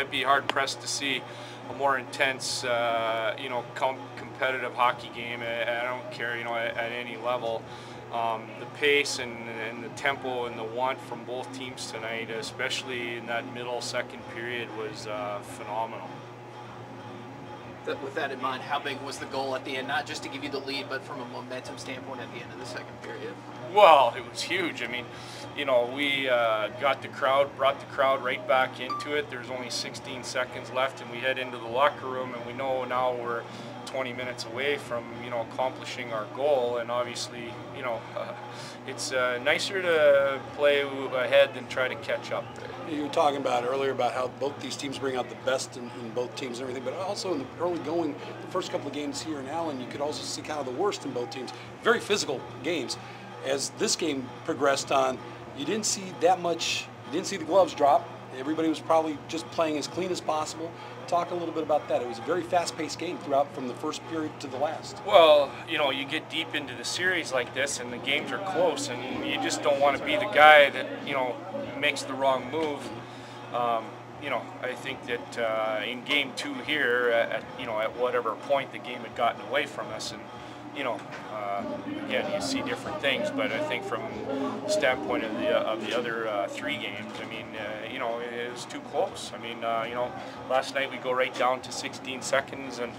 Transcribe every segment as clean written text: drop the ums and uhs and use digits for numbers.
I'd be hard pressed to see a more intense, you know, competitive hockey game. I don't care, you know, at any level. The pace and the tempo and the want from both teams tonight, especially in that middle second period, was phenomenal. With that in mind, how big was the goal at the end? Not just to give you the lead, but from a momentum standpoint at the end of the second period. Well, it was huge. I mean, you know, we brought the crowd right back into it. There's only 16 seconds left, and we head into the locker room, and we know now we're 20 minutes away from, you know, accomplishing our goal. And obviously, you know, it's nicer to play ahead than try to catch up. You were talking about earlier about how both these teams bring out the best in both teams and everything, but also in the early going, the first couple of games here in Allen, you could also see kind of the worst in both teams. Very physical games. As this game progressed on, you didn't see that much, you didn't see the gloves drop. Everybody was probably just playing as clean as possible. Talk a little bit about that. It was a very fast-paced game throughout from the first period to the last. Well, you know, you get deep into the series like this and the games are close and you just don't want to be the guy that, you know, makes the wrong move. You know, I think that in game 2 here, at whatever point the game had gotten away from us, and you know, again, you see different things, but I think from the standpoint of the other 3 games, I mean, you know, it was too close. I mean, you know, last night we go right down to 16 seconds, and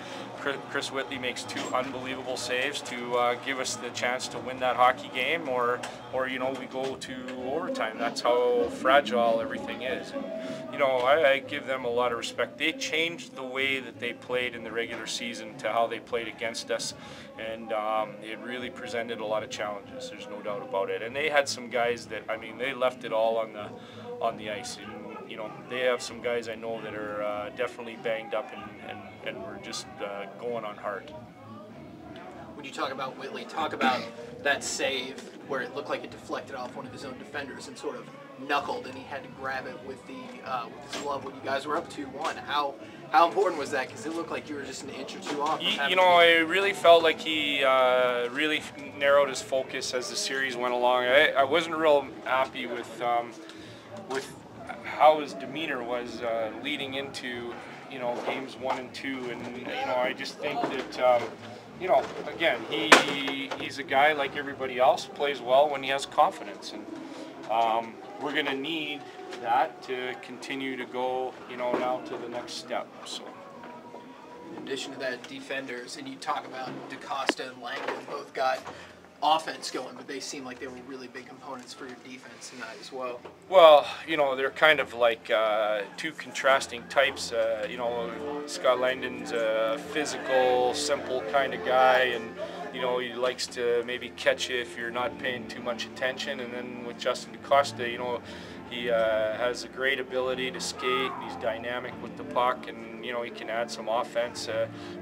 Chris Whitley makes 2 unbelievable saves to give us the chance to win that hockey game, or you know, we go to overtime. That's how fragile everything is. And, you know, I give them a lot of respect. They changed the way that they played in the regular season to how they played against us, and it really presented a lot of challenges. There's no doubt about it. And they had some guys that, I mean, they left it all on the ice. And, you know, they have some guys I know that are definitely banged up and were just going on hard. When you talk about Whitley, talk about that save where it looked like it deflected off one of his own defenders and sort of knuckled, and he had to grab it with his glove when you guys were up 2-1. How important was that? Because it looked like you were just an inch or 2 off. You know, I really felt like he really narrowed his focus as the series went along. I wasn't real happy with how his demeanor was leading into, you know, games 1 and 2, and you know, I just think that you know, again, he's a guy like everybody else, plays well when he has confidence, and we're going to need that to continue to go, you know, now to the next step. So, in addition to that, defenders, and you talk about DaCosta and Langdon both got offense going, but they seem like they were really big components for your defense tonight as well. Well, you know, they're kind of like 2 contrasting types. You know, Scott Langdon's a physical, simple kind of guy, and you know, he likes to maybe catch you if you're not paying too much attention. And then with Justin DaCosta, you know, he has a great ability to skate, and he's dynamic with the puck, and you know, he can add some offense.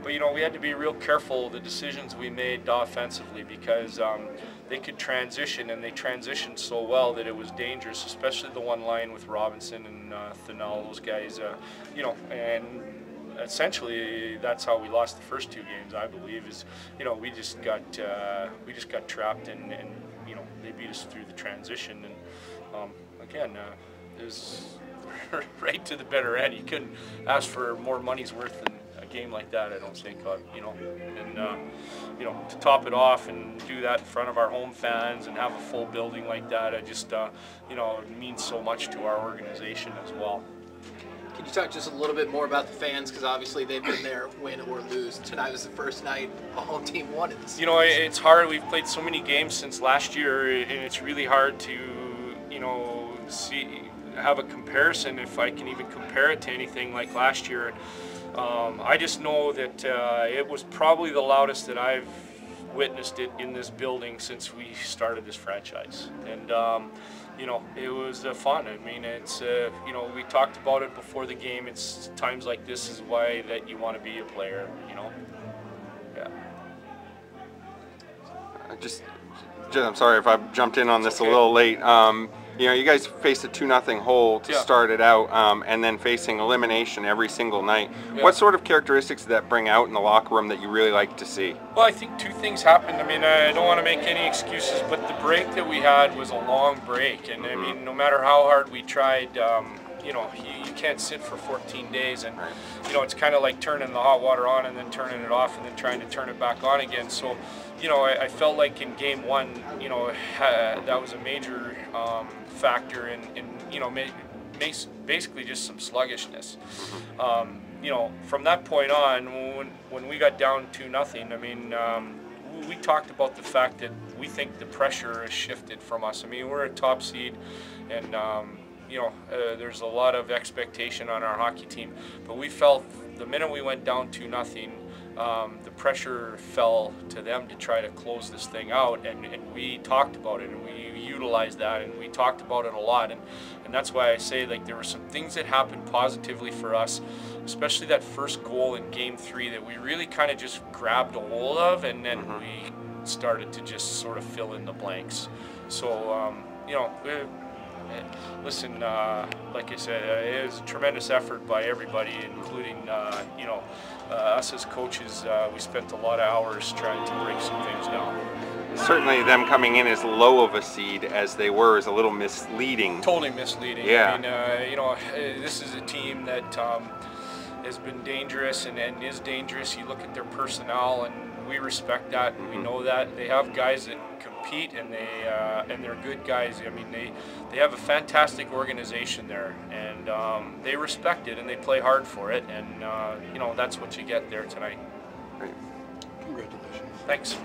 But you know, we had to be real careful of the decisions we made offensively, because they could transition, and they transitioned so well that it was dangerous, especially the one line with Robinson and Thanel, those guys. You know, and essentially that's how we lost the first 2 games, I believe, is, you know, we just got trapped, and you know, they beat us through the transition. And again, it was right to the bitter end. You couldn't ask for more money's worth than a game like that, I don't think. You know, and you know, to top it off and do that in front of our home fans and have a full building like that, I just you know, it means so much to our organization as well. Can you talk just a little bit more about the fans? Because obviously they've been there, win or lose. Tonight was the first night a home team won in this. You know, it's hard. We've played so many games since last year, and it's really hard to, you know, have a comparison, if I can even compare it to anything like last year. I just know that it was probably the loudest that I've witnessed it in this building since we started this franchise. And you know, it was fun. I mean, it's you know, we talked about it before the game. It's times like this is why that you want to be a player, you know. Yeah. I'm sorry if I jumped in on this a little late. You know, you guys faced a 2-0 hole to start it out, and then facing elimination every single night. Yeah. What sort of characteristics did that bring out in the locker room that you really like to see? Well, I think 2 things happened. I mean, I don't want to make any excuses, but the break that we had was a long break, and I mean, no matter how hard we tried, you know, you can't sit for 14 days, and you know, it's kind of like turning the hot water on and then turning it off and then trying to turn it back on again. So, you know, I felt like in game one, you know, that was a major factor in you know, basically just some sluggishness. You know, from that point on, when we got down 2-0, I mean, we talked about the fact that we think the pressure has shifted from us. I mean, we're a top seed, and you know, there's a lot of expectation on our hockey team, but we felt the minute we went down 2-0, the pressure fell to them to try to close this thing out, and we talked about it, and we utilized that, and we talked about it a lot, and that's why I say, like, there were some things that happened positively for us, especially that first goal in game 3 that we really kind of just grabbed a hold of, and then we started to just sort of fill in the blanks. So you know, listen, like I said, it was a tremendous effort by everybody, including you know, us as coaches. We spent a lot of hours trying to break some things down. Certainly, them coming in as low of a seed as they were is a little misleading. Totally misleading. Yeah. I mean, you know, this is a team that has been dangerous and is dangerous. You look at their personnel, and we respect that, and we know that they have guys that compete, and they're good guys. I mean, they have a fantastic organization there, and they respect it, and they play hard for it, and you know, that's what you get there tonight. Great. Congratulations. Thanks.